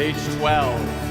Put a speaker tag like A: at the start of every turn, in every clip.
A: page 12.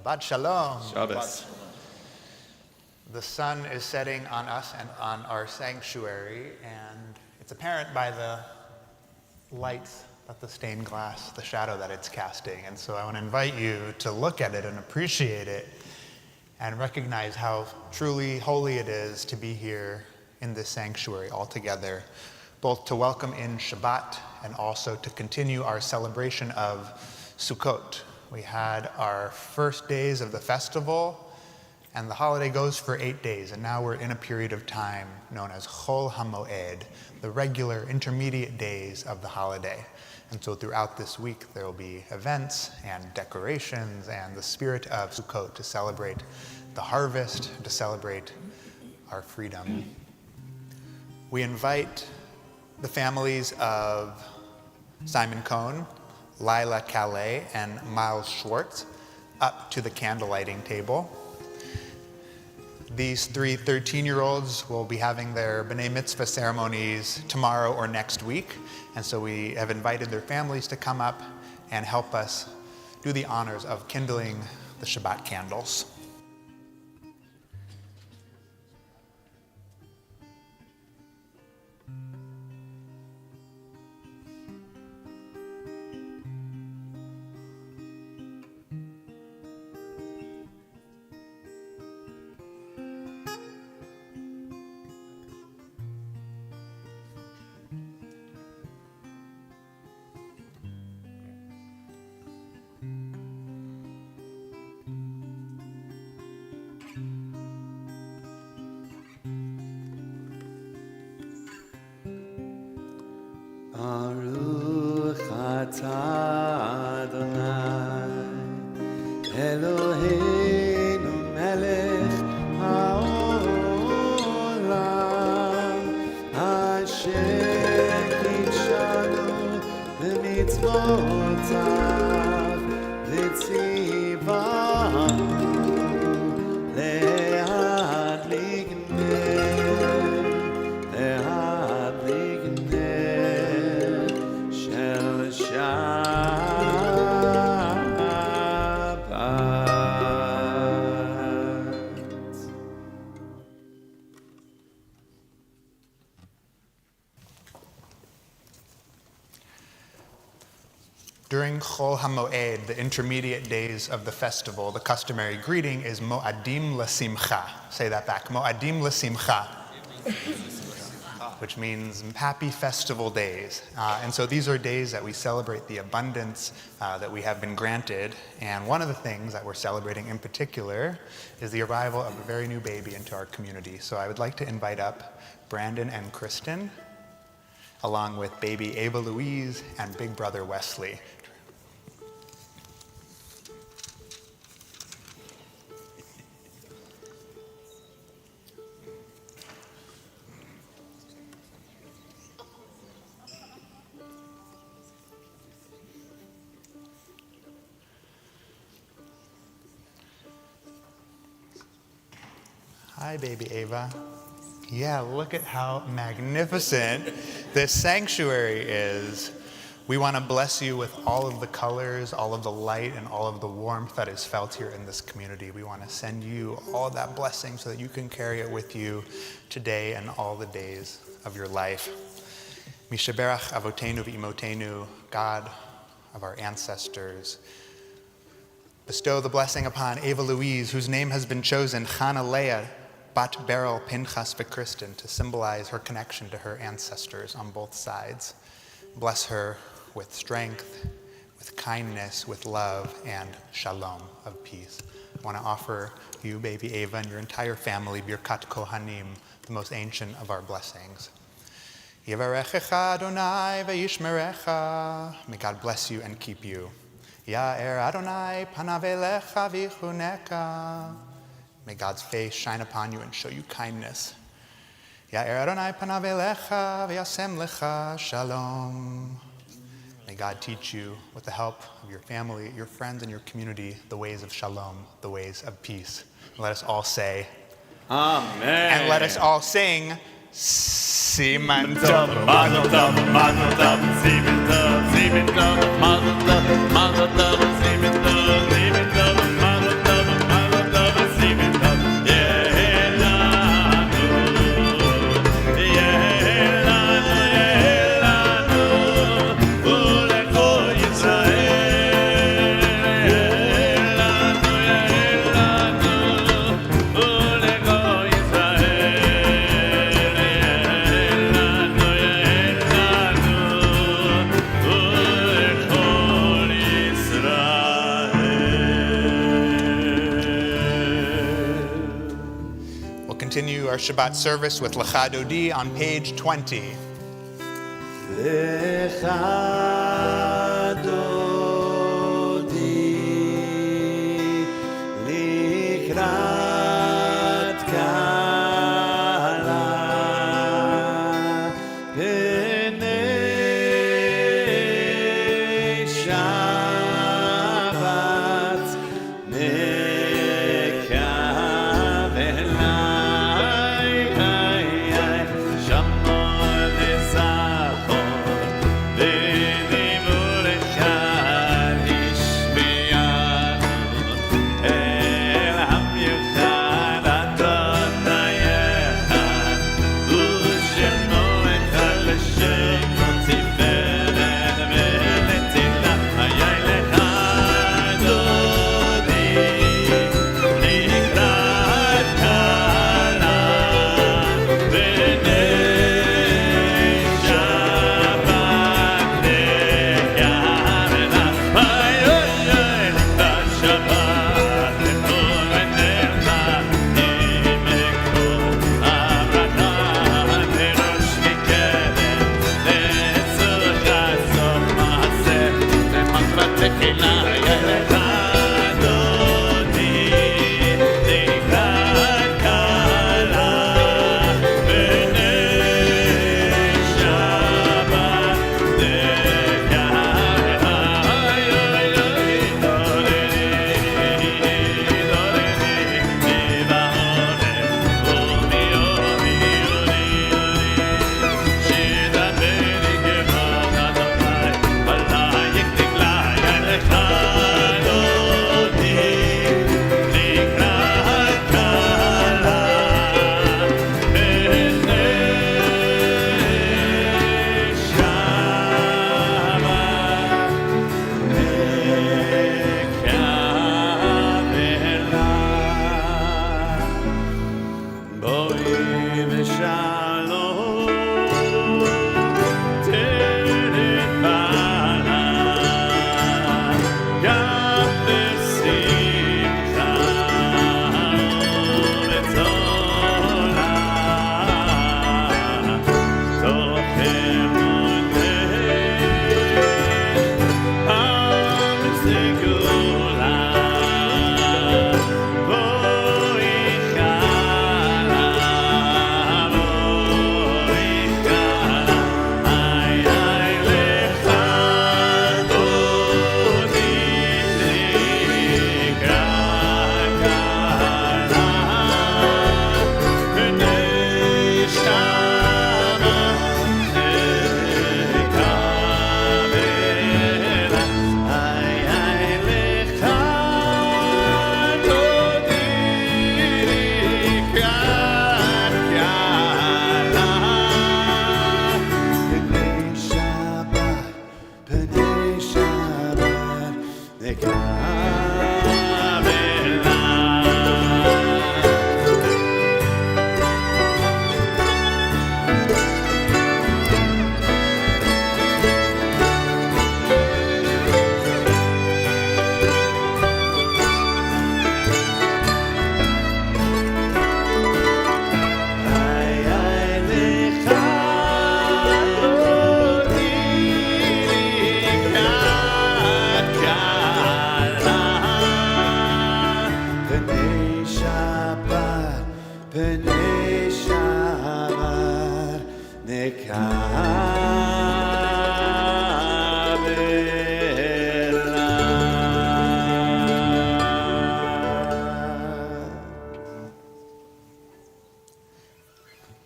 B: Shabbat Shalom.
A: Shabbos.
B: The sun is setting on us and on our sanctuary, and it's apparent by the lights that the stained glass, the shadow that it's casting. And so I want to invite you to look at it and appreciate it and recognize how truly holy it is to be here in this sanctuary all together, both to welcome in Shabbat and also to continue our celebration of Sukkot. We had our first days of the festival, and the holiday goes for 8 days, and now we're in a period of time known as Chol HaMoed, the regular intermediate days of the holiday. And so throughout this week, there will be events and decorations and the spirit of Sukkot to celebrate the harvest, to celebrate our freedom. We invite the families of Simon Cohn, Lila Calais, and Miles Schwartz up to the candlelighting table. These three 13-year-olds will be having their B'nai Mitzvah ceremonies tomorrow or next week, and so we have invited their families to come up and help us do the honors of kindling the Shabbat candles.
C: Baruch atah Adonai Eloheinu melech haolam asher kitshanu מצוותיו וציוונו להדליק נר של שבת.
B: During Chol HaMoed, the intermediate days of the festival, the customary greeting is Mo'adim L'Simcha. Say that back, Mo'adim L'Simcha, which means happy festival days. And so these are days that we celebrate the abundance that we have been granted. And one of the things that we're celebrating in particular is the arrival of a very new baby into our community. So I would like to invite up Brandon and Kristen, along with baby Ava Louise and big brother Wesley. Hi, baby Ava. Yeah, look at how magnificent this sanctuary is. We want to bless you with all of the colors, all of the light, and all of the warmth that is felt here in this community. We want to send you all of that blessing so that you can carry it with you today and all the days of your life. Mishaberach Avotenu v'Imotenu, God of our ancestors, bestow the blessing upon Ava Louise, whose name has been chosen, Chana Leah, Bat Beryl, Pinchas v'Kristen, to symbolize her connection to her ancestors on both sides. Bless her with strength, with kindness, with love, and shalom of peace. I want to offer you, baby Ava, and your entire family, Birkat Kohanim, the most ancient of our blessings. Yivarechecha Adonai v'yishmerecha. May God bless you and keep you. Ya'er Adonai panav elecha v'chuneka. May God's face shine upon you and show you kindness. Ya'er Adonai panav elecha v'yasem lecha shalom. May God teach you, with the help of your family, your friends, and your community, the ways of shalom, the ways of peace. Let us all say,
C: Amen.
B: and let us all sing, Siman Tov.
C: Mazel tov, mazel tov, siman tov, siman tov, mazel tov, mazel tov, siman tov, siman tov, mazel tov, mazel tov, siman tov.
B: Continue our Shabbat service with Lecha Dodi on page 20.
C: Lecha Dodi likrat kala b'nei Shabbat nekavela. Shabbat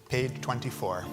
B: Page 24.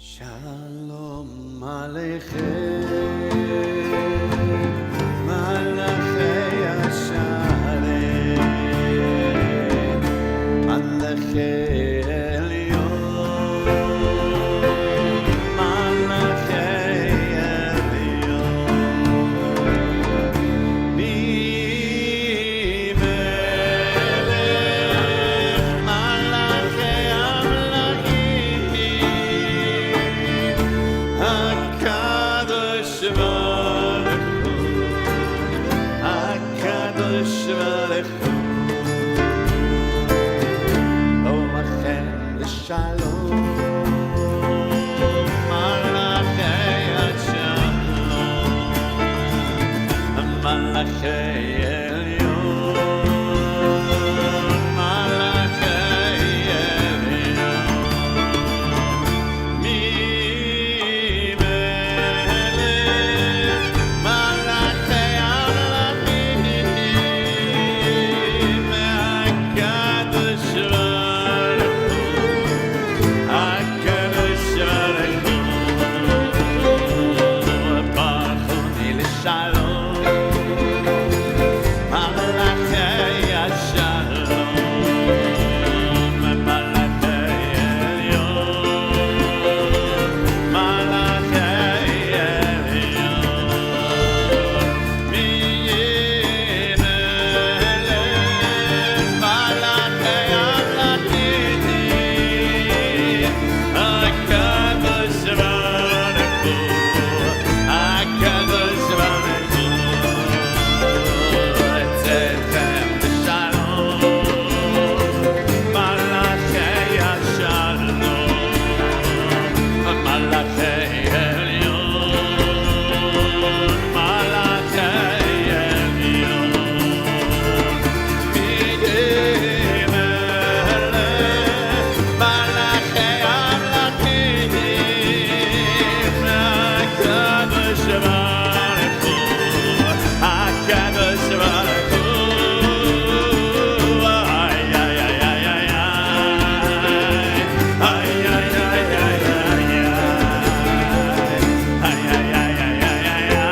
A: Shalom Aleichem, Malachei Hashalem, Malachei Elyon, Malachei Elyon, Mi Melech, Malachei Amlachim, HaKadosh Baruch Hu, HaKadosh Baruch Hu, Olachem Shalom, Malachei Shalom, Malachei Elyon, Malachei Elyon, Mi Melech, Malachei Amlachim, HaKadosh Baruch Hu, HaKadosh Baruch Hu, Baruchuni L'Shalom, Malachei Shalom, Malachei Elyon, Malachei Elyon, Mi Melech, Malachei Amlachim, HaKadosh Baruch Hu, HaKadosh Baruch Hu, Etzetchem L'Shalom, Malachei Shalom, Malachei Elyon, Malachei Elyon, Mi Melech, Malachei Amlachim, HaKadosh Baruch Hu, HaKadosh Baruch Hu, ay, ay, ay, ay, ay, ay, ay, ay, ay, ay, ay, ay, ay, ay, ay,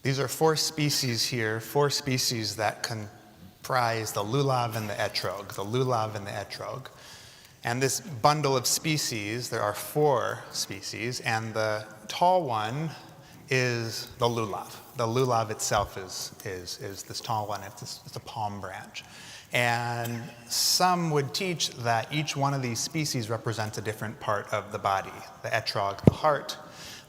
B: These are four species here, four species that comprise the lulav and the etrog, the lulav and the etrog. And this bundle of species, there are four species, and the tall one is the lulav. The lulav itself is this tall one. It's a palm branch. And some would teach that each one of these species represents a different part of the body. The etrog, the heart;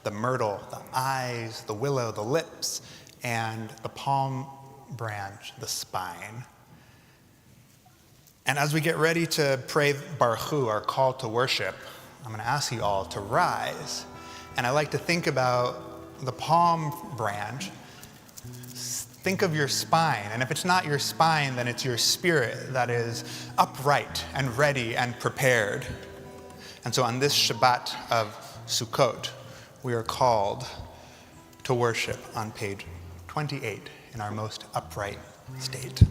B: the myrtle, the eyes; the willow, the lips; and the palm branch, the spine. And as we get ready to pray Baruch Hu, our call to worship, I'm going to ask you all to rise. And I like to think about the palm branch. Think of your spine. And if it's not your spine, then it's your spirit that is upright and ready and prepared. And so on this Shabbat of Sukkot, we are called to worship on page 28 in our most upright state.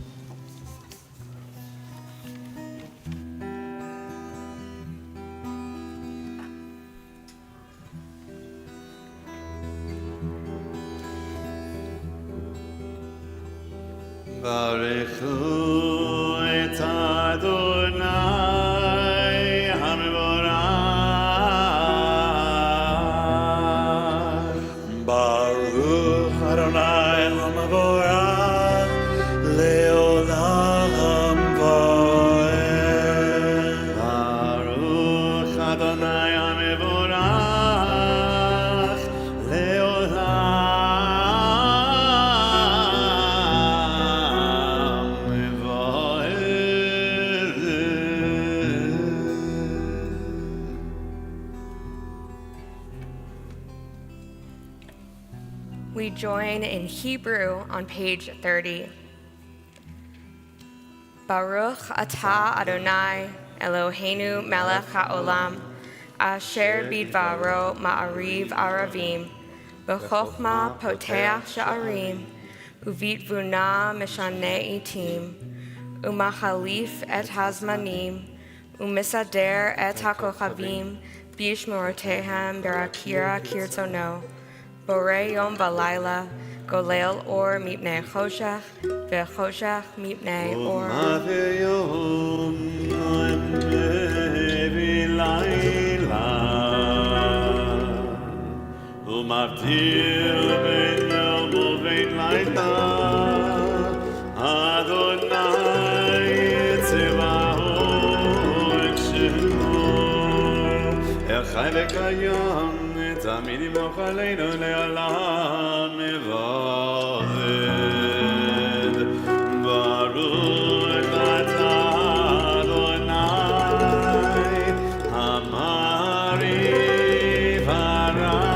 C: Baruchu et Adonai HaMevorach. Baruch Adonai HaMevorach leolam vaed. Baruch Adonai HaMevorach leolam.
D: We join in Hebrew on page 30. Baruch atah Adonai Eloheinu melech haolam asher bidvaro ma'ariv aravim b'chokhmah poteach sha'arim uvitvuna meshane itim umachalif et hazmanim umisader et hakochavim b'yishmorotehem berakira kirtono Borei yom v'layla, golel or mipnei choshech, v'choshech mipnei or.
C: Yom v'layla, umavdil ben yom u'ben layla, Adonai tziva'ot shemo, Echai v'kayam. תמיד ימלוך עלינו לעולם ועד. ברוך אתה אדוני המעריב הרבים.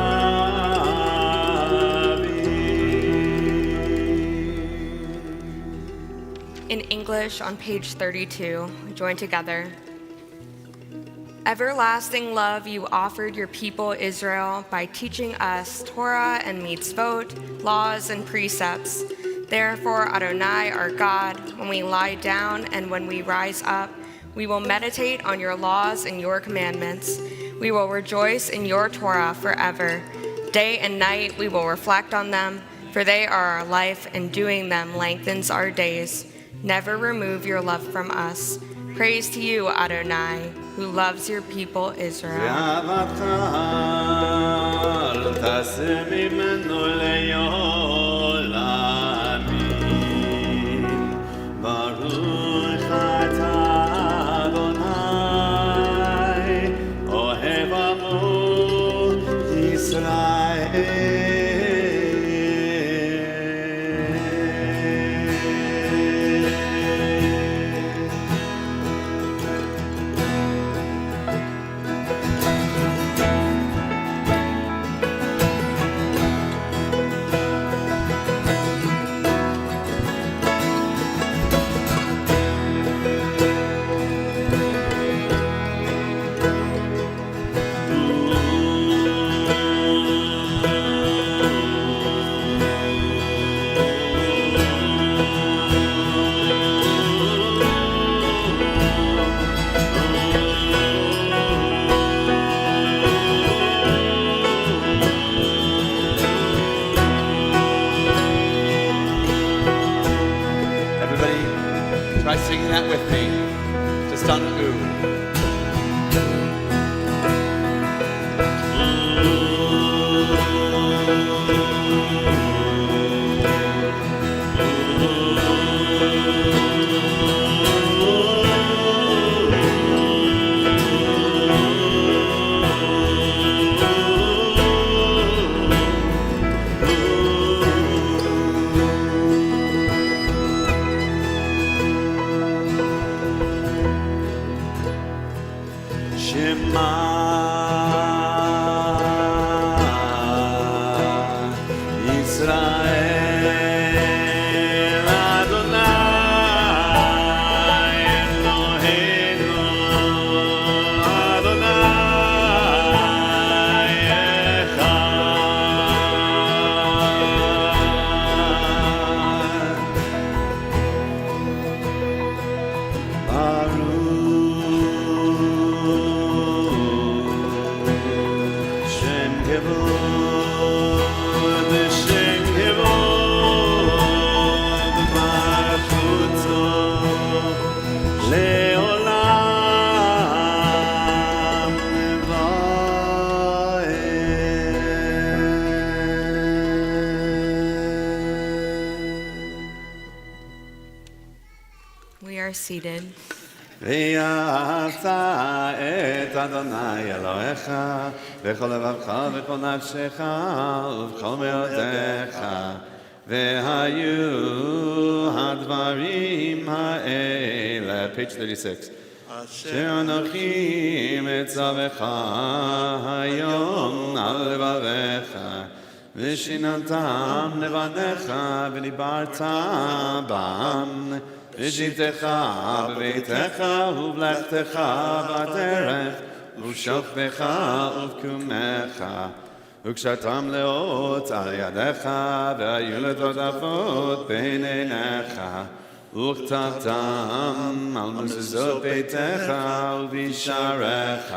D: In English on page 32, we join together. Everlasting love you offered your people Israel by teaching us Torah and mitzvot, laws and precepts. Therefore, Adonai, our God, when we lie down and when we rise up, we will meditate on your laws and your commandments. We will rejoice in your Torah forever. Day and night we will reflect on them, for they are our life, and doing them lengthens our days. Never remove your love from us. Praise to you, Adonai, who loves your people Israel.
C: כבוד לשם כבוד מלכותו לעולם ועד.
D: We are seated.
C: ואהבת את אדוני אלוהיך בכל לבבך ובכל נפשך ובכל מאודך, והיו הדברים האלה, page 36, אשר אנוכי מצווך היום על לבביך, ושיננתם לבניך ודיברת בם, ושבתך בביתך ובלכתך בדרך ובשוכבך ובקומך, וקשרתם לאות על ידיך והיו לטוטפות בין עיניך, וכתבתם על מזוזות ביתך ובשעריך,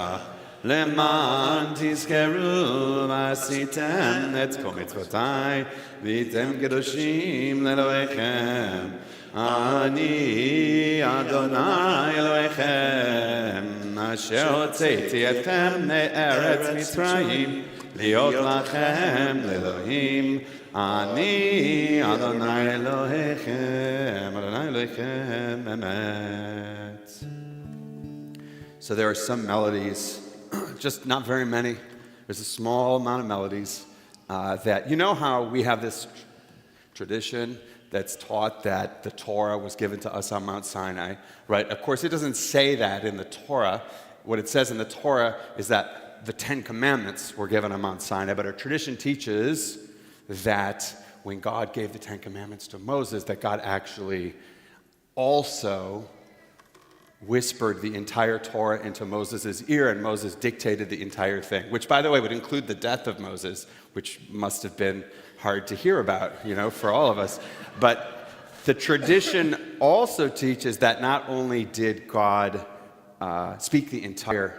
C: למען תזכרו ועשיתם את כל מצוותיי והייתם קדושים לאלוהיכם. אני אדוני אלוהיכם אשר הוצאתי אתכם מארץ מצרים להיות לכם לאלוהים. אני אדוני אלוהיכם, אדוני אלוהיכם אמת. So there are some melodies, just not very many. There's a small amount of melodies that, you know how we have this tradition that's taught that the Torah was given to us on Mount Sinai, right? Of course, it doesn't say that in the Torah. What it says in the Torah is that the Ten Commandments were given on Mount Sinai, but our tradition teaches that when God gave the Ten Commandments to Moses, that God actually also whispered the entire Torah into Moses' ear, and Moses dictated the entire thing, which, by the way, would include the death of Moses, which must have been hard to hear about, you know, for all of us. But the tradition also teaches that not only did God speak the entire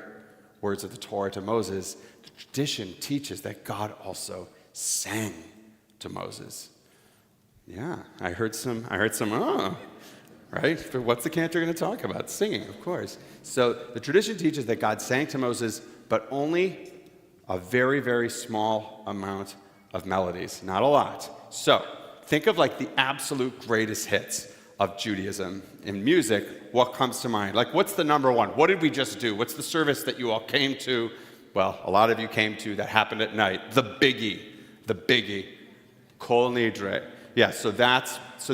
C: words of the Torah to Moses, the tradition teaches that God also sang to Moses. Yeah, I heard some, oh, right? But what's the cantor going to talk about? Singing, of course. So the tradition teaches that God sang to Moses, but only a very, very small amount of melodies, not a lot. So think of like the absolute greatest hits of Judaism in music. What comes to mind? Like, what's the number one? What did we just do? What's the service that you all came to? Well, a lot of you came to that happened at night. The biggie, Kol Nidre. Yeah, so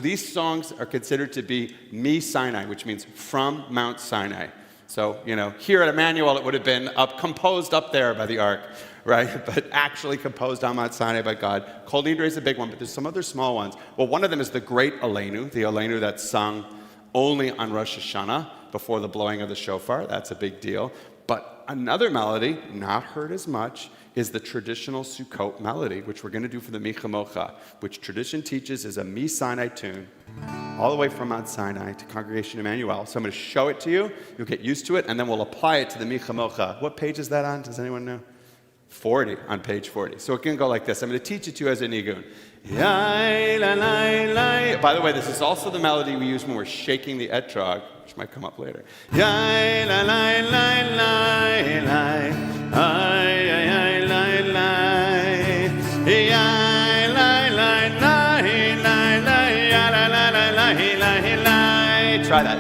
C: these songs are considered to be Mi Sinai, which means from Mount Sinai. So, you know, here at Emanu-El, it would have been composed up there by the ark, right? But actually composed on Mount Sinai by God. Kol Nidre is a big one, but there's some other small ones. Well, one of them is the great Alenu, the Alenu that's sung only on Rosh Hashanah before the blowing of the shofar. That's a big deal. But another melody, not heard as much, is the traditional Sukkot melody, which we're going to do for the Mi Chamocha, which tradition teaches is a Mi Sinai tune, all the way from Mount Sinai to Congregation Emanu-El. So I'm going to show it to you. You'll get used to it, and then we'll apply it to the Mi Chamocha. What page is that on? Does anyone know? 40, on page 40. So it can go like this. I'm going to teach it to you as a nigun. By the way, this is also the melody we use when we're shaking the etrog, which might come up later. Try that.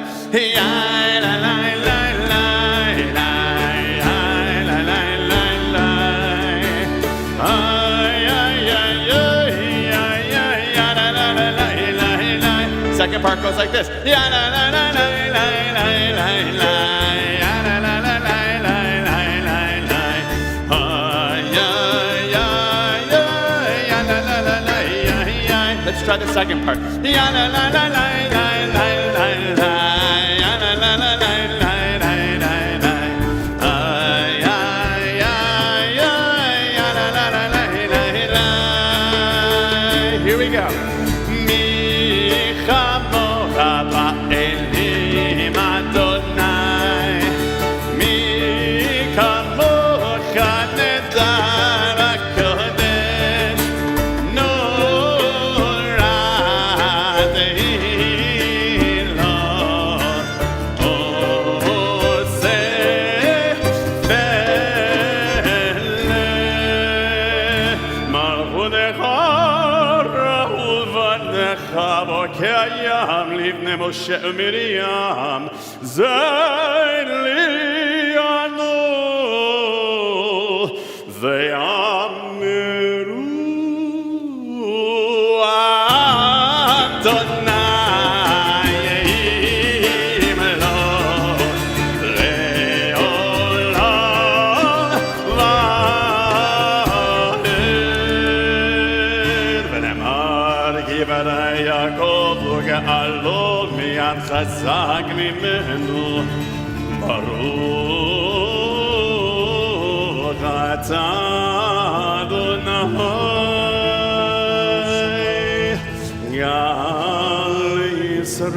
C: Second part goes like this. Let's try the second part. Here we go. ייחודך ובניך בו קיים לפני משה ומרים זה לי אנו ואמרו אדוני אלון מיד חזק ממנו ברוך אתה אדוני גאל ישראל.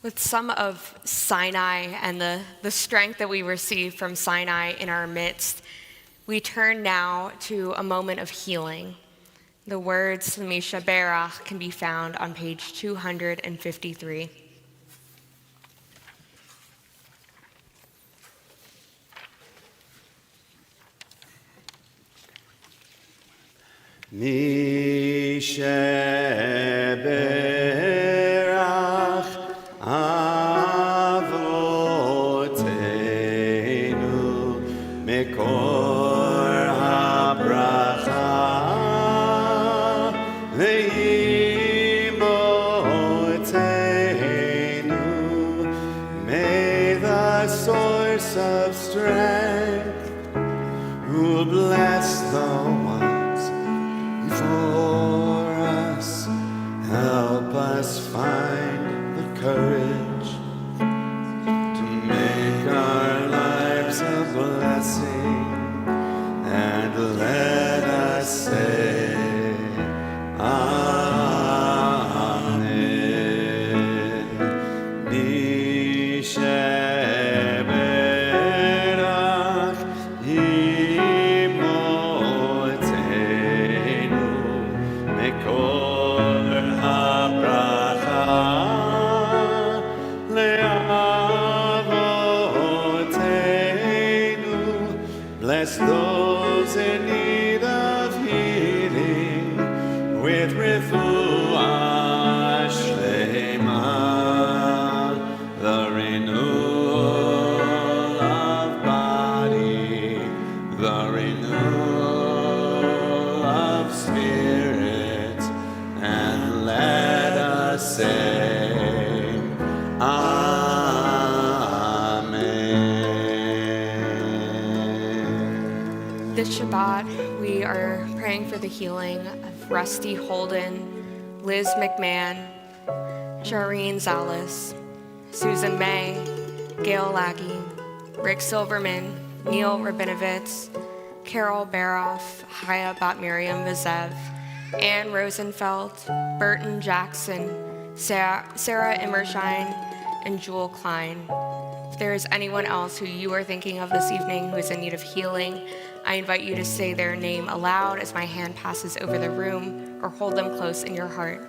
D: With some of Sinai and the strength that we receive from Sinai in our midst, we turn now to a moment of healing. The words Misha Berach can be found on page 253.
C: Misha Berach Avotenu Mekor HaBracha Leimotenu. May the source of strength who bless the ones before us help us find the courage to make our lives a blessing and let us say Amen. Nisheberach imotenu mekol habracha leavotenu. Bless those in need of healing with refuah shlema, the renewal of body, the renewal of spirit, and let us say Amen.
D: This Shabbat, we are praying for the healing of Rusty Holden, Liz McMahon, Jareen Zalis, Susan May, Gail Laggy, Rick Silverman, Neil Rabinovitz, Carol Baroff, Haya Bat Miriam Vazev, Ann Rosenfeld, Burton Jackson, Sarah Immershine, and Jewel Klein. If there is anyone else who you are thinking of this evening who is in need of healing, I invite you to say their name aloud as my hand passes over the room, or hold them close in your heart.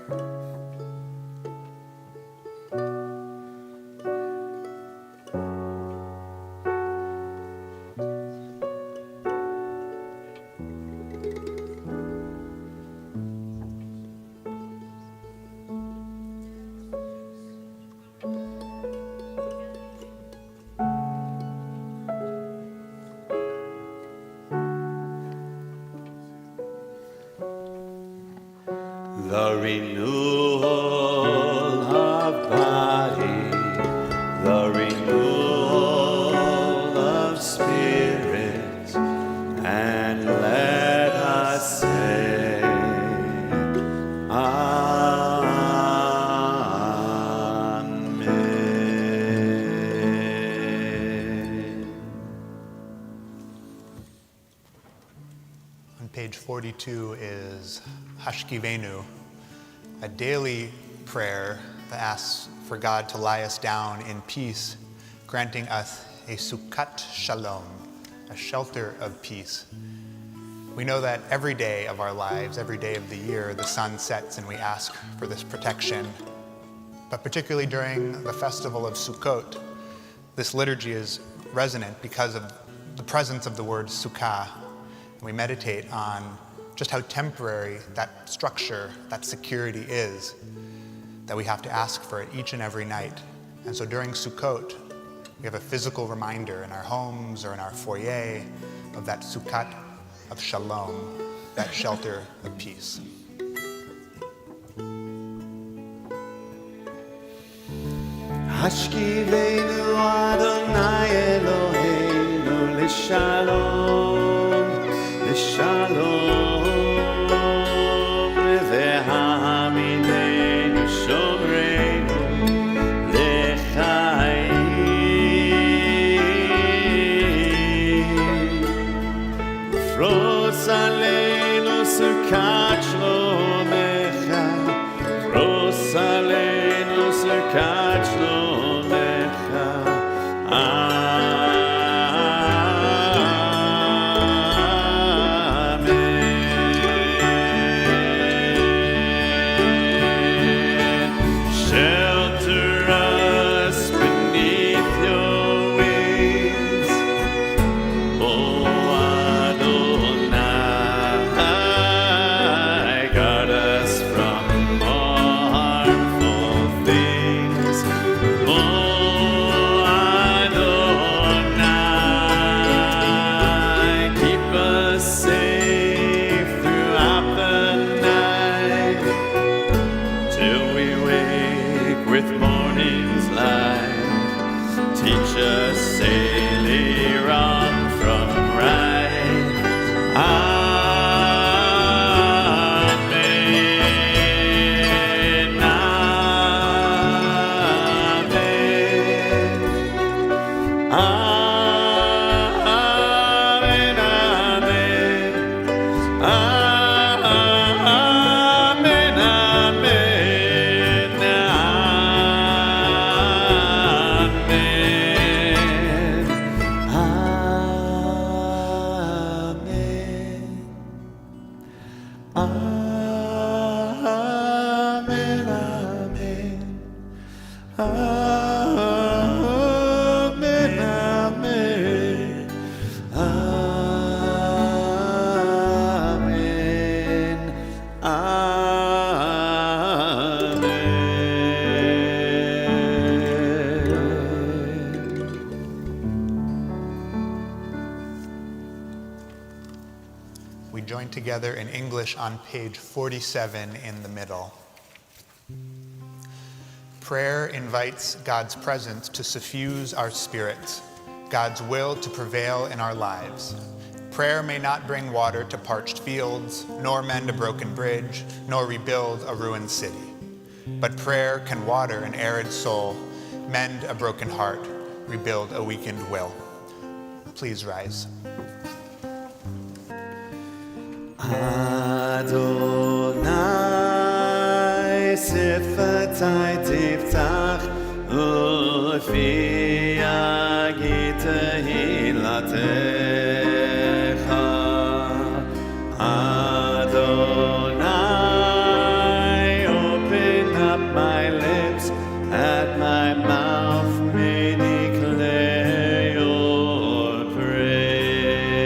C: The renewal of body, the renewal of spirit, and let us say Amen.
B: On page 42 is Hashkivenu, a daily prayer that asks for God to lie us down in peace, granting us a Sukkot Shalom, a shelter of peace. We know that every day of our lives, every day of the year, the sun sets and we ask for this protection. But particularly during the festival of Sukkot, this liturgy is resonant because of the presence of the word sukkah. We meditate on just how temporary that structure, that security is, that we have to ask for it each and every night. And so during Sukkot, we have a physical reminder in our homes or in our foyer of that sukkot of shalom, that shelter of peace.
C: השכיבנו אדוני אלוהינו לשלום, לשלום, והעמידנו שומרנו לחיים. פרוס עלינו סוכת שלומך, פרוס עלינו סוכת שלומך.
B: We join together in English on page 47 in the middle. Prayer invites God's presence to suffuse our spirits, God's will to prevail in our lives. Prayer may not bring water to parched fields, nor mend a broken bridge, nor rebuild a ruined city. But prayer can water an arid soul, mend a broken heart, rebuild a weakened will. Please rise.
C: Adonai sifatai tiftach ufi yagit hilatecha. Adonai, open up my lips, at my mouth may declare your praise.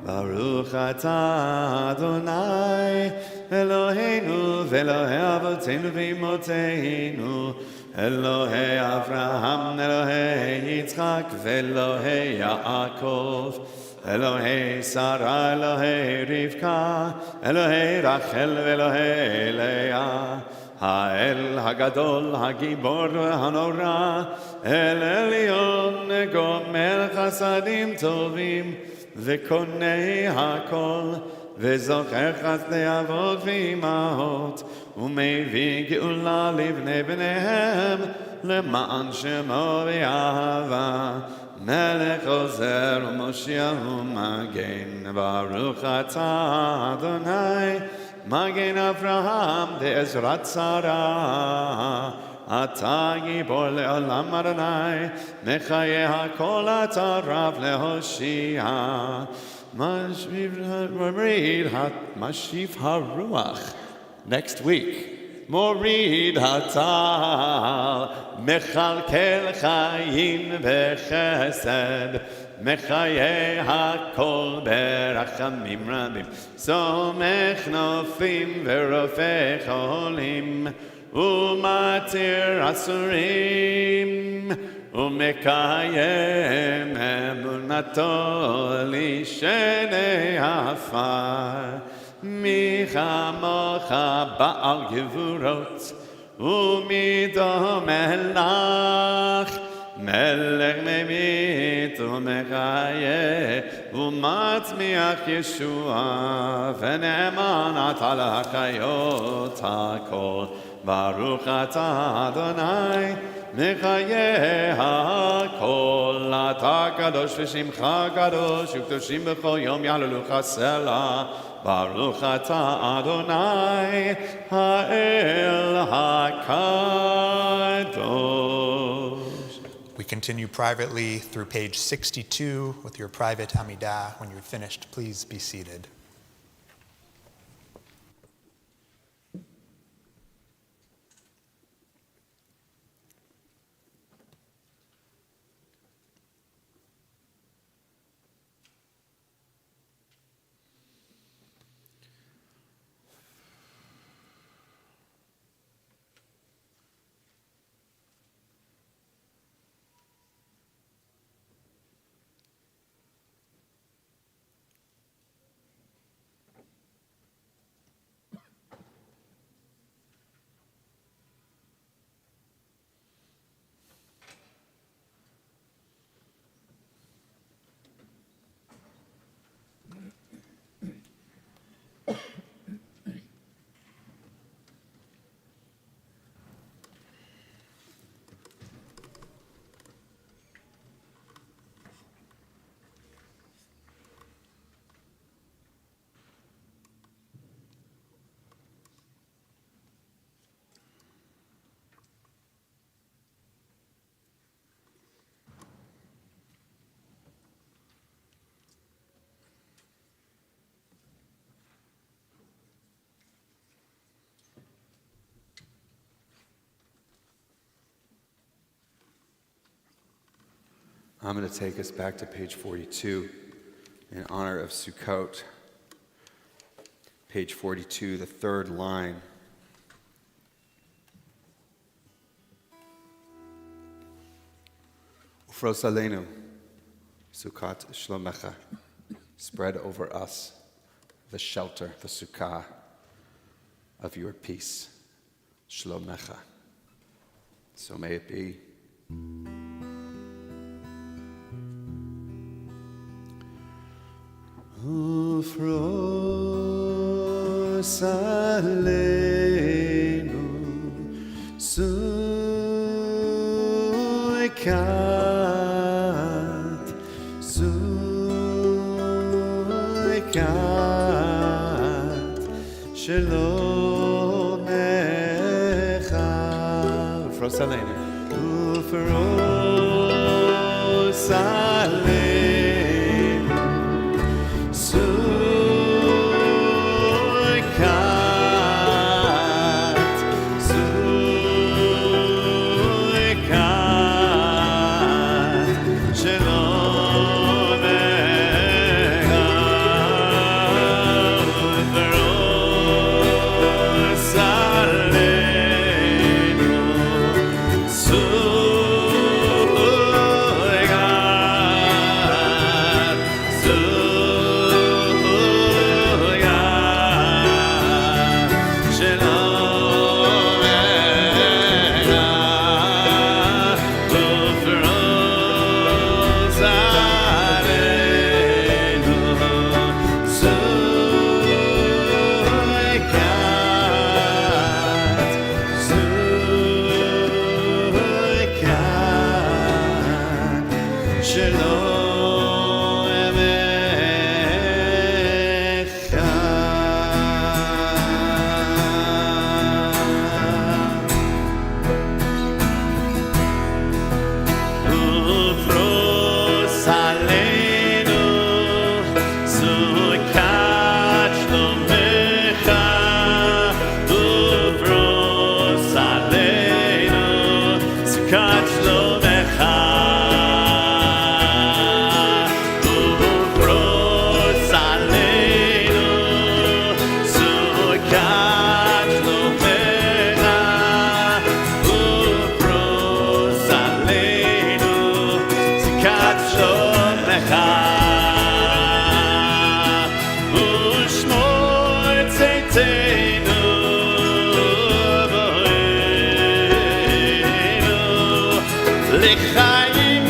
C: Baruch atah Adonai Eloheinu ve'Elohei avoteinu ve'imoteinu, Elohei Avraham, Elohei Yitzchak, ve'Elohei Yaakov, Elohei Sarah, Elohei Rivka, Elohei Rachel, ve'Elohei Leah, Ha'el Hagadol, Hagibor Hanora, El Elyon, Gomer Chasadim Tovim, Ve'Konei Hakol, וזוכר חסדי אבות ואימהות, ומביא גאולה לבני בניהם, למען שמו ואהבה. מלך עוזר ומושיע ומגן, ברוך אתה אדוני, מגן אברהם בעזרת שרה. אתה גיבור לעולם אדוני, מחיה הכל אתה רב להושיע. Mashif Haruach next week. מוריד הטל, מכלכל חיים וחסד, מחיי הכל ברחמים רבים, סומך נופלים ורופא חולים, ומתיר אסורים, ומקיים אמונתו לשני עפר. מי כמוך בעל גבורות, ומי דומה לך, מלך ממית ומחיה, ומצמיח ישועה, ונאמן אתה לחיות הכל. ברוך אתה אדוני, מחיה הכל. אתה קדוש ושמך קדוש, וקדושים בכל יום יהללוך סלע. ברוך אתה אדוני, האל הקדוש.
B: We continue privately through page 62 with your private Amida. When you're finished, please be seated.
C: I'm going to take us back to page 42 in honor of Sukkot. Page 42, the third line. Ufros Alenu, Sukkot Shlomecha. Spread over us the shelter, the sukkah of your peace. Shlomecha. So may it be. Ufros Alenu, Sukkot, Sukkot, Shlomecha. Ufros Alenu, Ufros Alenu. לחיים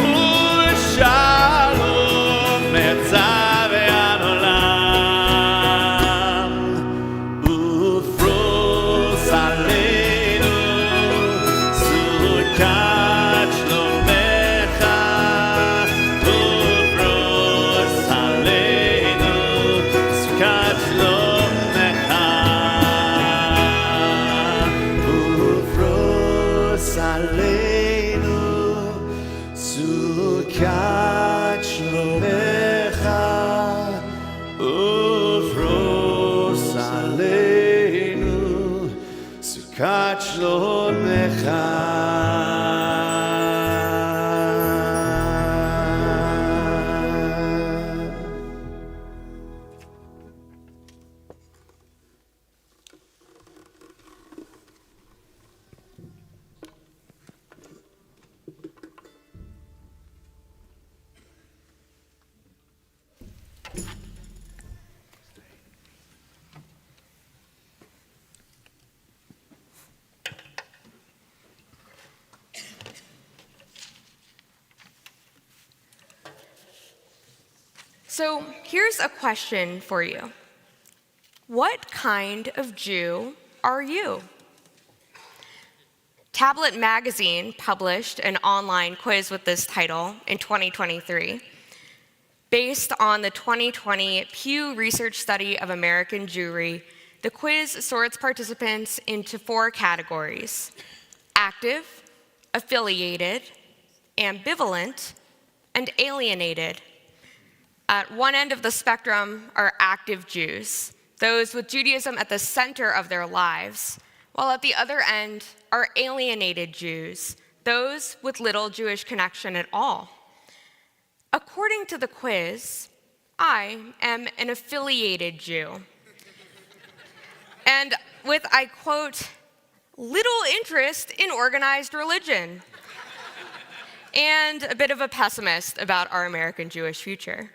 C: ושלום מצווה העולם ופרוס עלינו סוכת שלומך ופרוס עלינו סוכת שלומך ופרוס עלינו סוכת שלומך ופרוס עלינו סוכת שלומך.
D: So here's a question for you. What kind of Jew are you? Tablet Magazine published an online quiz with this title in 2023. Based on the 2020 Pew Research Study of American Jewry, the quiz sorts participants into 4 categories: active, affiliated, ambivalent, and alienated. At one end of the spectrum are active Jews, those with Judaism at the center of their lives, while at the other end are alienated Jews, those with little Jewish connection at all. According to the quiz, I am an affiliated Jew. And with, I quote, little interest in organized religion, and a bit of a pessimist about our American Jewish future.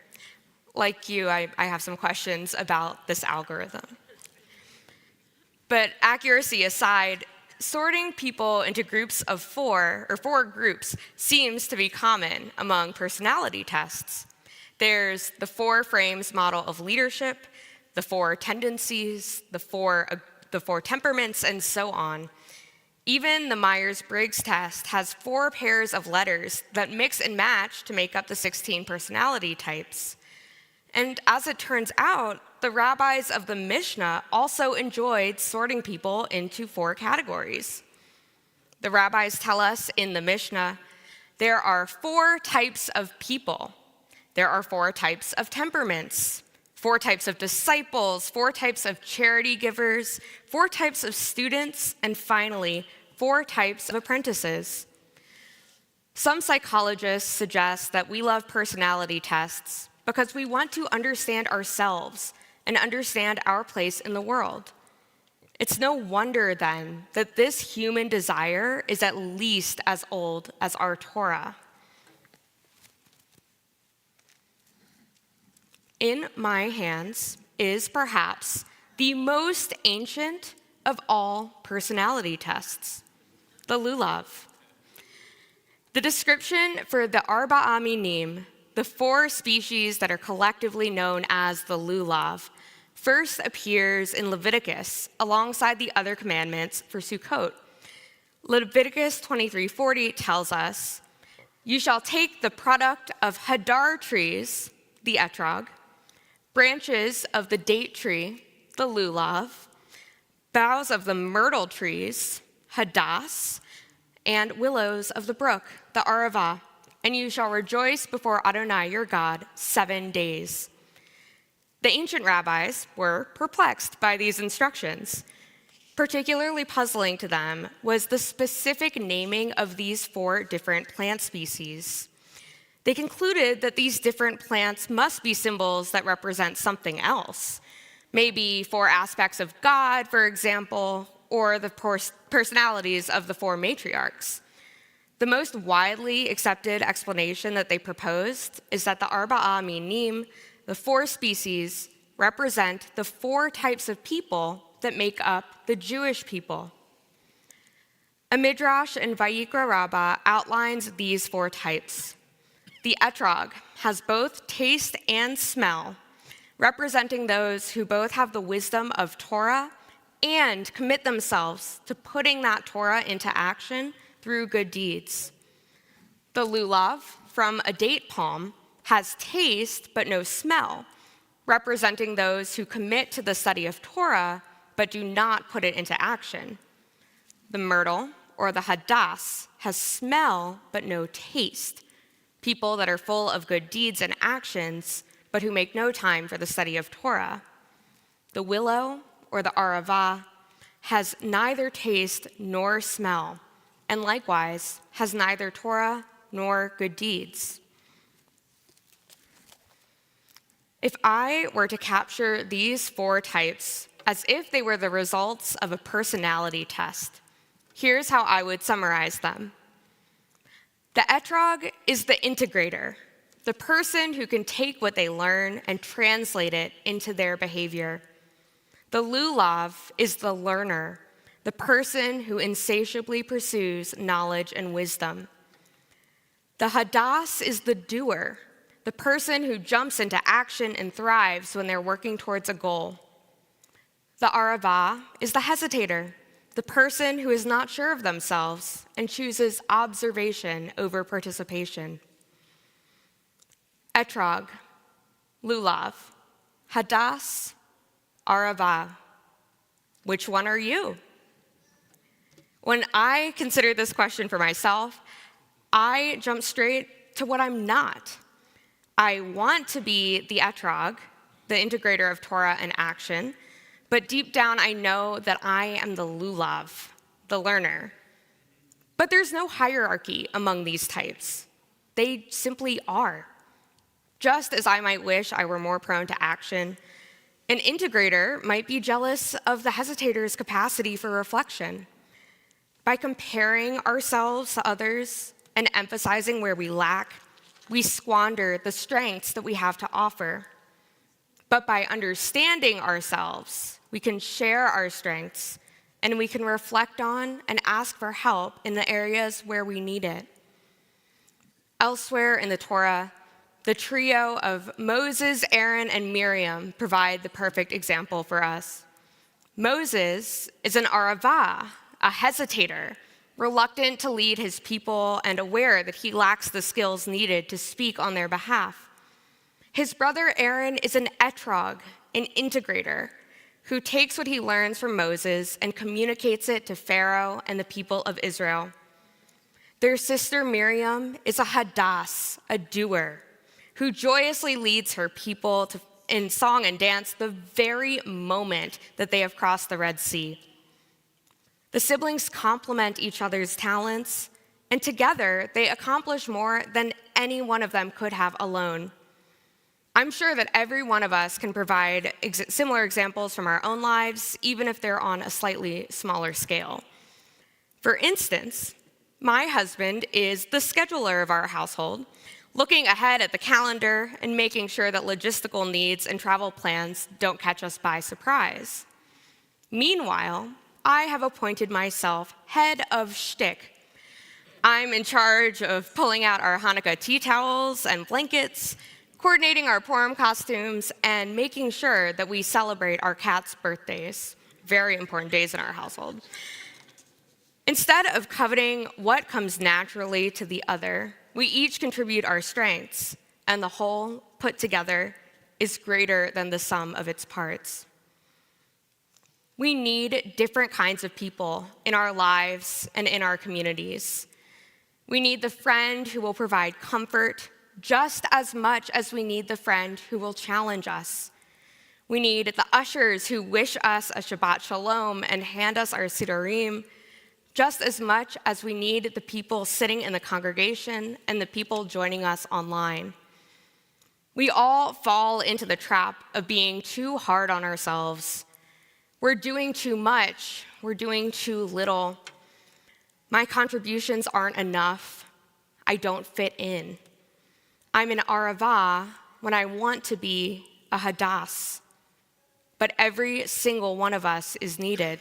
D: Like you, I have some questions about this algorithm. But accuracy aside, sorting people into groups of 4 groups seems to be common among personality tests. There's the 4 frames model of leadership, the 4 tendencies, the 4 temperaments, and so on. Even the Myers-Briggs test has 4 pairs of letters that mix and match to make up the 16 personality types. And as it turns out, the rabbis of the Mishnah also enjoyed sorting people into 4 categories. The rabbis tell us in the Mishnah, there are 4 types of people. There are 4 types of temperaments, 4 types of disciples, 4 types of charity givers, 4 types of students, and finally, 4 types of apprentices. Some psychologists suggest that we love personality tests because we want to understand ourselves and understand our place in the world. It's no wonder then that this human desire is at least as old as our Torah. In my hands is perhaps the most ancient of all personality tests, the lulav. The description for the Arba'a Minim, the 4 species that are collectively known as the lulav, first appears in Leviticus alongside the other commandments for Sukkot. Leviticus 23:40 tells us, "You shall take the product of hadar trees, the etrog, branches of the date tree, the lulav, boughs of the myrtle trees, hadas, and willows of the brook, the arava, and you shall rejoice before Adonai your God 7 days." The ancient rabbis were perplexed by these instructions. Particularly puzzling to them was the specific naming of these 4 different plant species. They concluded that these different plants must be symbols that represent something else, maybe 4 aspects of God, for example, or the personalities of the 4 matriarchs. The most widely accepted explanation that they proposed is that the Arba'a Minim, the 4 species, represent the 4 types of people that make up the Jewish people. A midrash in Vayikra Rabbah outlines these 4 types. The etrog has both taste and smell, representing those who both have the wisdom of Torah and commit themselves to putting that Torah into action through good deeds. The lulav from a date palm has taste but no smell, representing those who commit to the study of Torah but do not put it into action. The myrtle, or the hadass, has smell but no taste, people that are full of good deeds and actions but who make no time for the study of Torah. The willow, or the aravah, has neither taste nor smell, and likewise has neither Torah nor good deeds. If I were to capture these 4 types as if they were the results of a personality test, here's how I would summarize them. The etrog is the integrator, the person who can take what they learn and translate it into their behavior. The lulav is the learner, the person who insatiably pursues knowledge and wisdom. The hadass is the doer, the person who jumps into action and thrives when they're working towards a goal. The aravah is the hesitator, the person who is not sure of themselves and chooses observation over participation. Etrog, lulav, hadass, aravah. Which one are you? When I consider this question for myself, I jump straight to what I'm not. I want to be the etrog, the integrator of Torah and action, but deep down I know that I am the lulav, the learner. But there's no hierarchy among these types. They simply are. Just as I might wish I were more prone to action, an integrator might be jealous of the hesitator's capacity for reflection. By comparing ourselves to others and emphasizing where we lack, we squander the strengths that we have to offer. But by understanding ourselves, we can share our strengths and we can reflect on and ask for help in the areas where we need it. Elsewhere in the Torah, the trio of Moses, Aaron, and Miriam provide the perfect example for us. Moses is an aravah, a hesitator, reluctant to lead his people and aware that he lacks the skills needed to speak on their behalf. His brother Aaron is an etrog, an integrator, who takes what he learns from Moses and communicates it to Pharaoh and the people of Israel. Their sister Miriam is a hadass, a doer, who joyously leads her people in song and dance the very moment that they have crossed the Red Sea. The siblings complement each other's talents, and together they accomplish more than any one of them could have alone. I'm sure that every one of us can provide similar examples from our own lives, even if they're on a slightly smaller scale. For instance, my husband is the scheduler of our household, looking ahead at the calendar and making sure that logistical needs and travel plans don't catch us by surprise. Meanwhile, I have appointed myself head of shtick. I'm in charge of pulling out our Hanukkah tea towels and blankets, coordinating our Purim costumes, and making sure that we celebrate our cats' birthdays, very important days in our household. Instead of coveting what comes naturally to the other, we each contribute our strengths, and the whole put together is greater than the sum of its parts. We need different kinds of people in our lives and in our communities. We need the friend who will provide comfort just as much as we need the friend who will challenge us. We need the ushers who wish us a Shabbat Shalom and hand us our Siddurim, just as much as we need the people sitting in the congregation and the people joining us online. We all fall into the trap of being too hard on ourselves. We're doing too much. We're doing too little. My contributions aren't enough. I don't fit in. I'm an aravah when I want to be a hadass. But every single one of us is needed.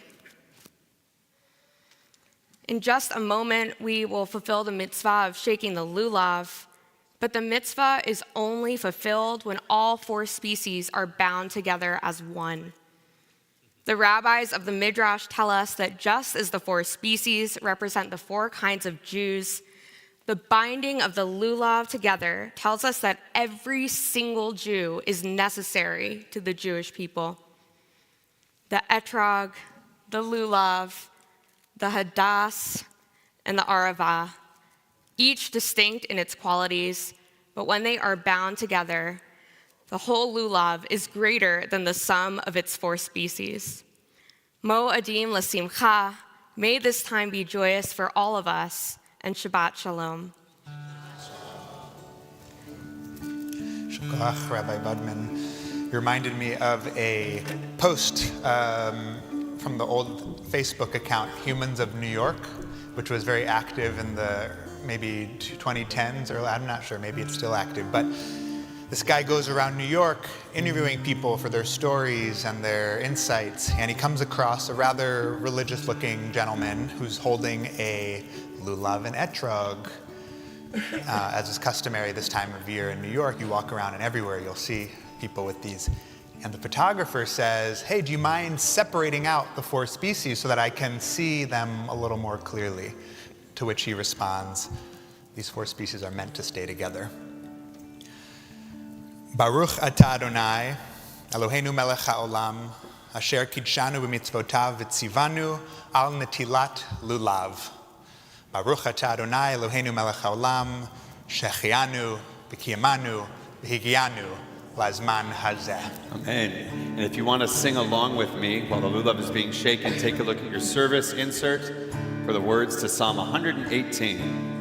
D: In just a moment, we will fulfill the mitzvah of shaking the lulav, but the mitzvah is only fulfilled when all 4 species are bound together as one. The rabbis of the Midrash tell us that just as the 4 species represent the 4 kinds of Jews, the binding of the lulav together tells us that every single Jew is necessary to the Jewish people. The etrog, the lulav, the hadas, and the arava, each distinct in its qualities, but when they are bound together, the whole lulav is greater than the sum of its 4 species. Mo'adim l'simcha, may this time be joyous for all of us, and Shabbat Shalom.
B: Shukrach, Rabbi Budman. You reminded me of a post from the old Facebook account, Humans of New York, which was very active in the maybe 2010s, or I'm not sure, maybe it's still active, but this guy goes around New York interviewing people for their stories and their insights, and he comes across a rather religious-looking gentleman who's holding a lulav and etrog. As is customary this time of year in New York, you walk around and everywhere you'll see people with these. And the photographer says, hey, do you mind separating out the 4 species so that I can see them a little more clearly? To which he responds, these 4 species are meant to stay together. Baruch atah Adonai, Eloheinu melech haolam, asher kidshanu b'mitzvotav v'tzivanu al netilat lulav. Baruch atah Adonai, Eloheinu melech haolam, shechianu v'kiyamanu v'higianu lazman hazeh.
C: Amen. And if you want to sing along with me while the lulav is being shaken, take a look at your service insert for the words to Psalm 118.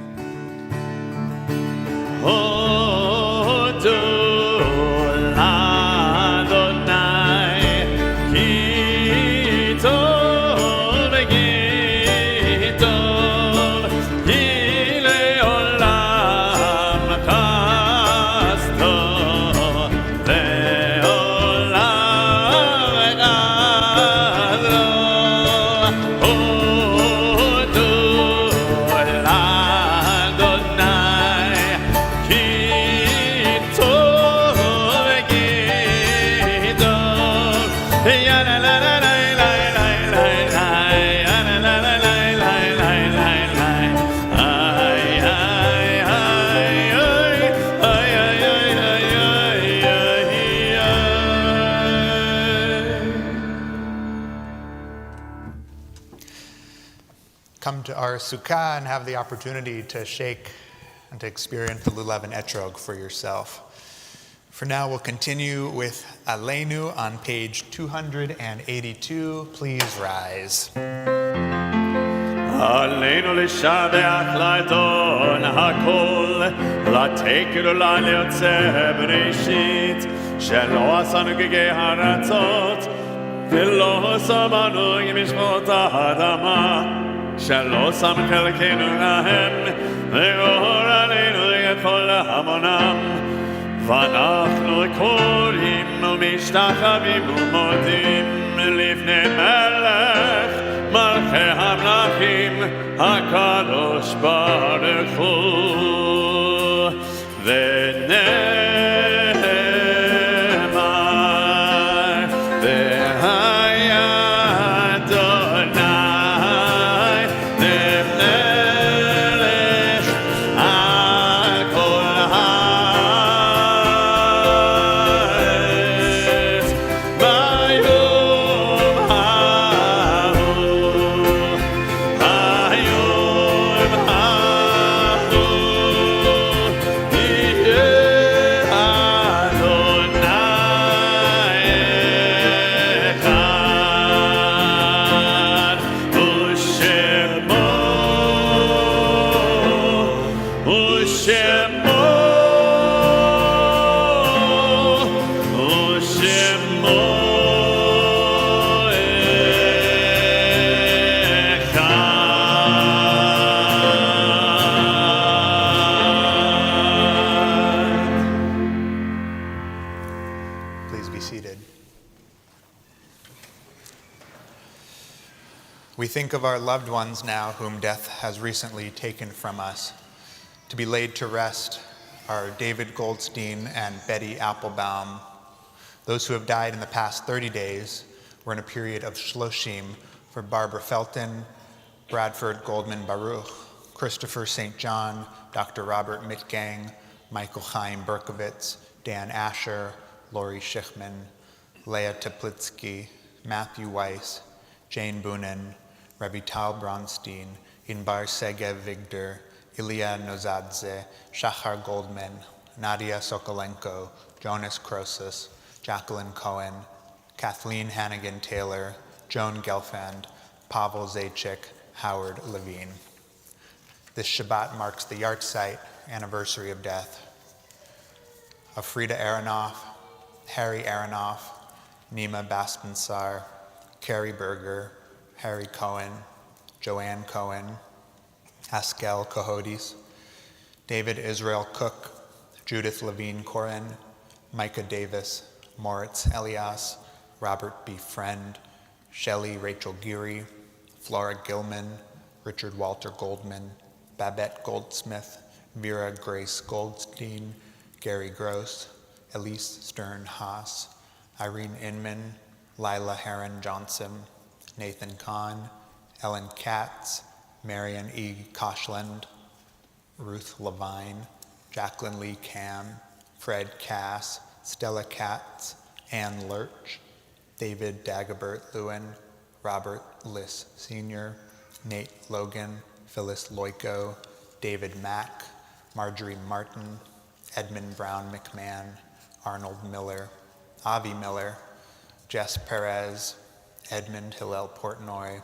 B: Come to our sukkah and have the opportunity to shake and to experience the lulav and etrog for yourself. For now, we'll continue with Alenu on page 282. Please rise.
A: עלינו לשבח לאדון הכל, לתקן ולעליוצא בראשית, שלא עשנו גגי הרצות, ולא שמנו משמעות האדמה, שלא שם חלקנו להם, ואור עלינו לכל המונם, ואנחנו קוראים ומשתחווים ומודים לפני מלך מלכי המלכים הקדוש ברוך הוא ונאמר והיה אדוני למלך על כל הארץ ביום ההוא
B: We think of our loved ones now whom death has recently taken from us. To be laid to rest are David Goldstein and Betty Applebaum. Those who have died in the past 30 days were in a period of shloshim for Barbara Felton, Bradford Goldman Baruch, Christopher St. John, Dr. Robert Mitgang, Michael Chaim Berkovitz, Dan Asher, Lori Schichman, Leah Teplitsky, Matthew Weiss, Jane Boonen, Rebbe Tal Bronstein, Inbar Segev Vigder, Ilya Nozadze, Shachar Goldman, Nadia Sokolenko, Jonas Krosis, Jacqueline Cohen, Kathleen Hannigan Taylor, Joan Gelfand, Pavel Zaychik, Howard Levine. This Shabbat marks the yahrzeit anniversary of death of Frida Aronoff, Harry Aronoff, Nima Baspensar, Carrie Berger, Harry Cohen, Joanne Cohen, Haskell Cohodes, David Israel Cook, Judith Levine Corin, Micah Davis, Moritz Elias, Robert B. Friend, Shelley Rachel Geary, Flora Gilman, Richard Walter Goldman, Babette Goldsmith, Vera Grace Goldstein, Gary Gross, Elise Stern Haas, Irene Inman, Lila Heron Johnson, Nathan Kahn, Ellen Katz, Marion E. Koshland, Ruth Levine, Jacqueline Lee Cam, Fred Cass, Stella Katz, Ann Lurch, David Dagobert Lewin, Robert Liss Sr., Nate Logan, Phyllis Loico, David Mack, Marjorie Martin, Edmund Brown McMahon, Arnold Miller, Avi Miller, Jess Perez, Edmund Hillel Portnoy,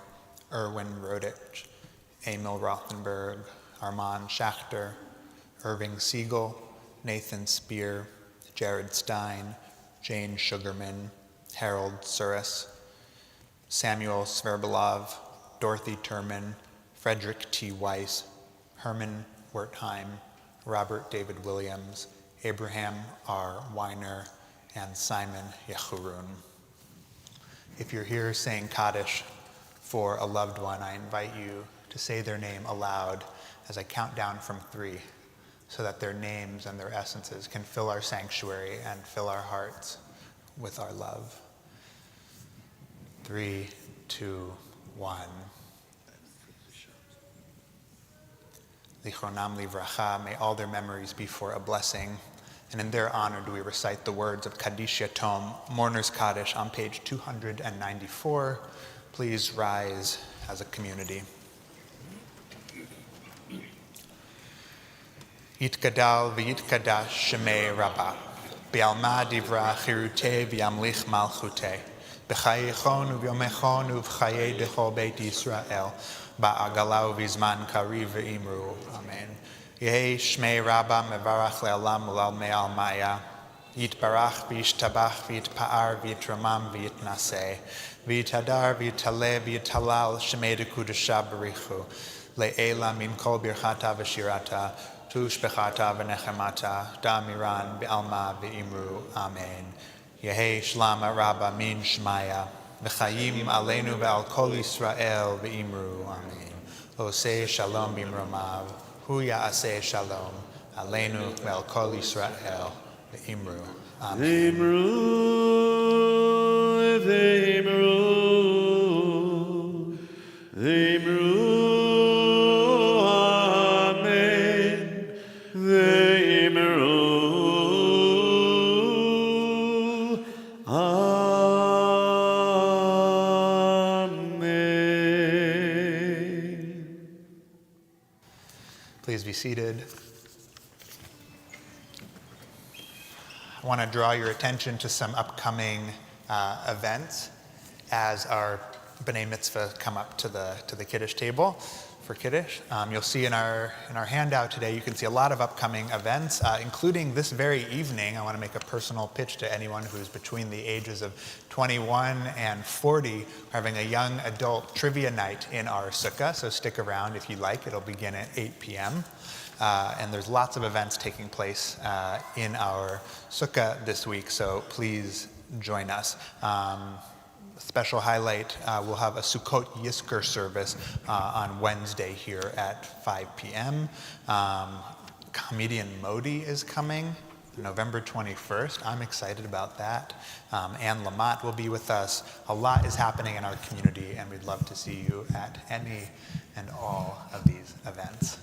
B: Erwin Rodich, Emil Rothenberg, Armand Schachter, Irving Siegel, Nathan Spear, Jared Stein, Jane Sugarman, Harold Suris, Samuel Sverbalov, Dorothy Turman, Frederick T. Weiss, Herman Wertheim, Robert David Williams, Abraham R. Weiner, and Simon Yechurun. If you're here saying Kaddish for a loved one, I invite you to say their name aloud as I count down from 3, so that their names and their essences can fill our sanctuary and fill our hearts with our love. 3, 2, 1. Zichronam livracha, may all their memories be for a blessing. And in their honor do we recite the words of Kaddish Yatom, Mourner's Kaddish, on page 294. Please rise as a community. Yitgadal v'yitkadash shemei Rabbah, B'alma divra chirute v'yamlich malchute, B'chayechon u'vyomechon u'v'chayei dechol beit Yisrael, Ba'agala u'vizman kari v'imru. Amen. Yehi shmei Rabbah mevarach le'olam ulal me'al maya, Yitbarach v'yishtabach v'yitpa'ar v'yitramam v'yitnaseh, V'yitadar v'yitaleh v'yitalal shemei dekudasha barichu, Le'ela min kol birchata v'shirata, Tush bechata v'nechemata, da'miran b'alma v'imru. Amen. Yehi shlama Rabbah min shmaya, v'chayim alenu v'al kol Yisrael v'imru. Amen. Oseh shalom b'imromav, hu ya'aseh shalom, alenu v'al kol Yisrael v'imru. Amen.
C: V'imru.
B: Please be seated. I want to draw your attention to some upcoming events as our B'nai Mitzvah come up to the Kiddush table for Kiddush. You'll see in our handout today, you can see a lot of upcoming events, including this very evening. I want to make a personal pitch to anyone who's between the ages of 21 and 40. We're having a young adult trivia night in our sukkah, so stick around if you like. It'll begin at 8 p.m. And there's lots of events taking place in our sukkah this week, so please join us. special highlight, we'll have a Sukkot Yizkor service on Wednesday here at 5 p.m. Comedian Modi is coming November 21st. I'm excited about that. Anne Lamott will be with us. A lot is happening in our community, and we'd love to see you at any and all of these events.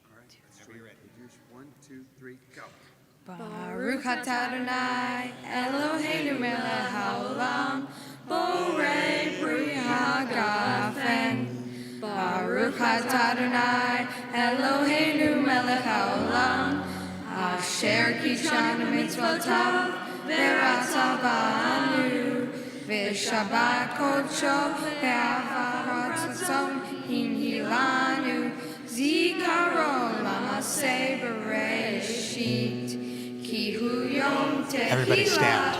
E: All right, whenever you're ready. 1, 2, 3, go.
F: Baruch atah Adonai, Eloheinu melech haolam, borei pri hagafen. Baruch atah Adonai, Eloheinu melech haolam, asher kishanu mitzvotav, v'rata ba'anu, v'shabbat kodsho, v'ahavat tzom hinhilanu, zikaron la'aseh bereshit.
B: Everybody stand.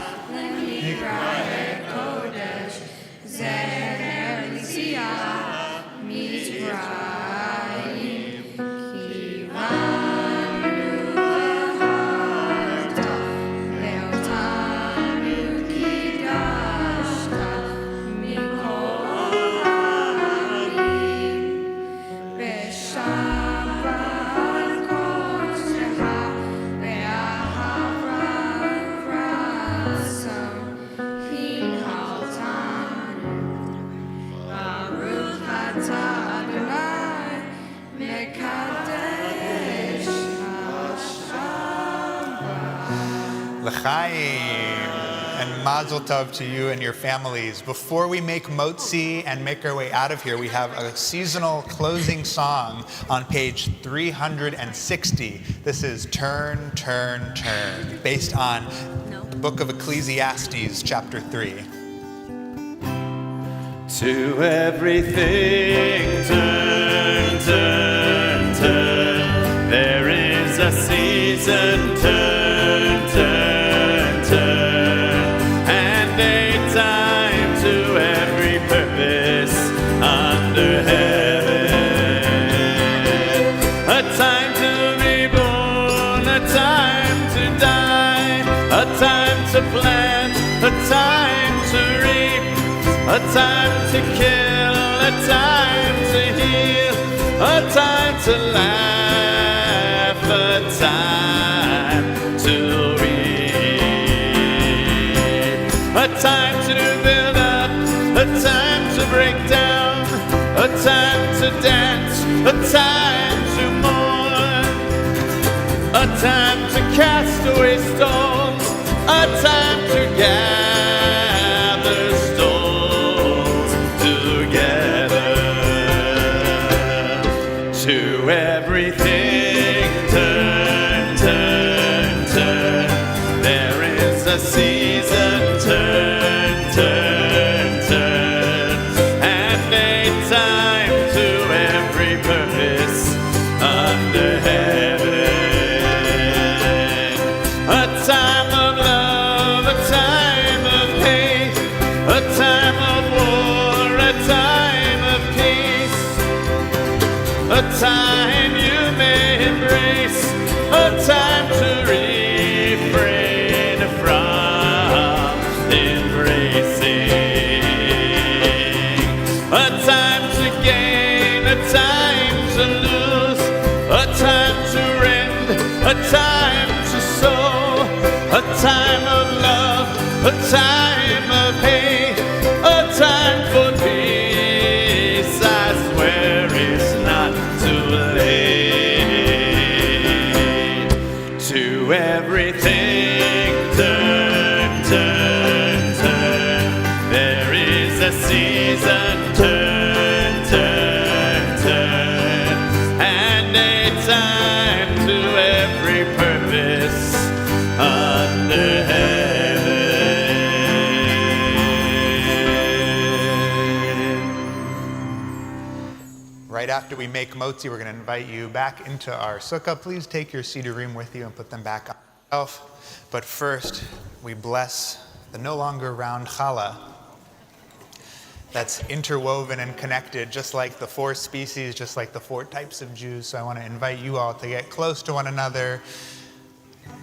B: L'chaim, and mazel tov to you and your families. Before we make motzi and make our way out of here, we have a seasonal closing song on page 360. This is Turn, Turn, Turn, based on the book of Ecclesiastes, chapter 3.
C: To everything turn, turn, turn. There is a season, turn, turn, turn. And a time to every purpose under heaven. A time to be born, a time to die, a time to plant, a time to reap, a time to kill, a time to heal, a time to laugh, a time to weep, a time to build up, a time to break down, a time to dance, a time to mourn, a time to cast away stones, a time to gather stones together. To everything turn, turn, turn. There is a season, turn, turn, turn. And a time to every purpose under heaven. A time of love, a time of hate, a time of war, a time of peace, a time you may embrace, a time to refrain from embracing, a time to gain, a time to lose, a time to rend, a time to sow, a time of love, a time of hate, a time for peace. I swear it's not too late. To everything turn, turn, turn. There is a season, turn, turn, turn. And a time to every purpose under heaven.
B: Right after we make motzi, we're going to invite you back into our sukkah. Please take your sidurim with you and put them back on the shelf. But first, we bless the no longer round challah that's interwoven and connected, just like the 4 species, just like the 4 types of Jews. So I want to invite you all to get close to one another,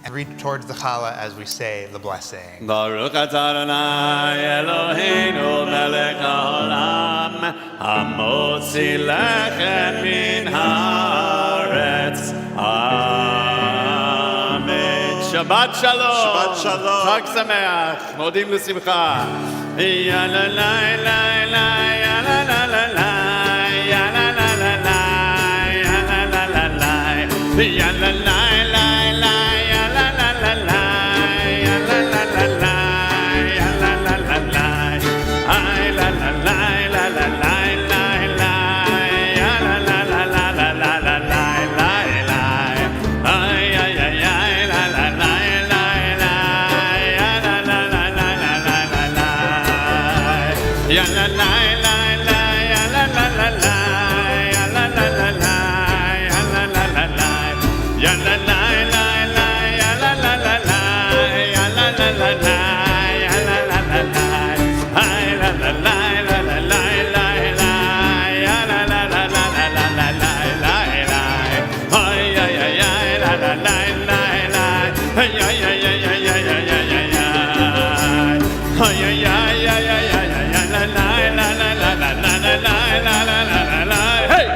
B: And reach towards the challah as we say the blessing.
A: Baruch atah Adonai Eloheinu melech haolam hamotzi lechem min haaretz. Amen. Shabbat shalom.
C: Shabbat shalom.
A: Chag sameach. Modim l'simcha. Ya la la la la ya la la la la ya la la la la ya la la la la ya la la la la ya la la la la ya la la la la ya la la la la ay la la la la la la la la ya la la la la la la la la la ay ay ay ay la la la la la ya la la la la la la la ya la la la la ya la la la la ya la la la la ya la la la la ya la la la la ya la la la la ya la la la la ya la la la la ay la la la la la la la la ya la la la la la la la la la ay ay ay ay la la la la la ay ay ay ay ay ay ay ay ay ay ay ay la la la la la la la la la la la la la hey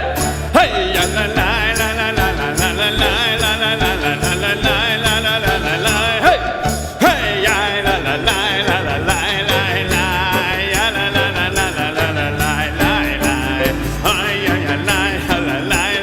A: hey ya la la la la la la la la la la la la la la la la la la hey hey ya la la la la la la la la ya la la la la la la la la la ay ya la la la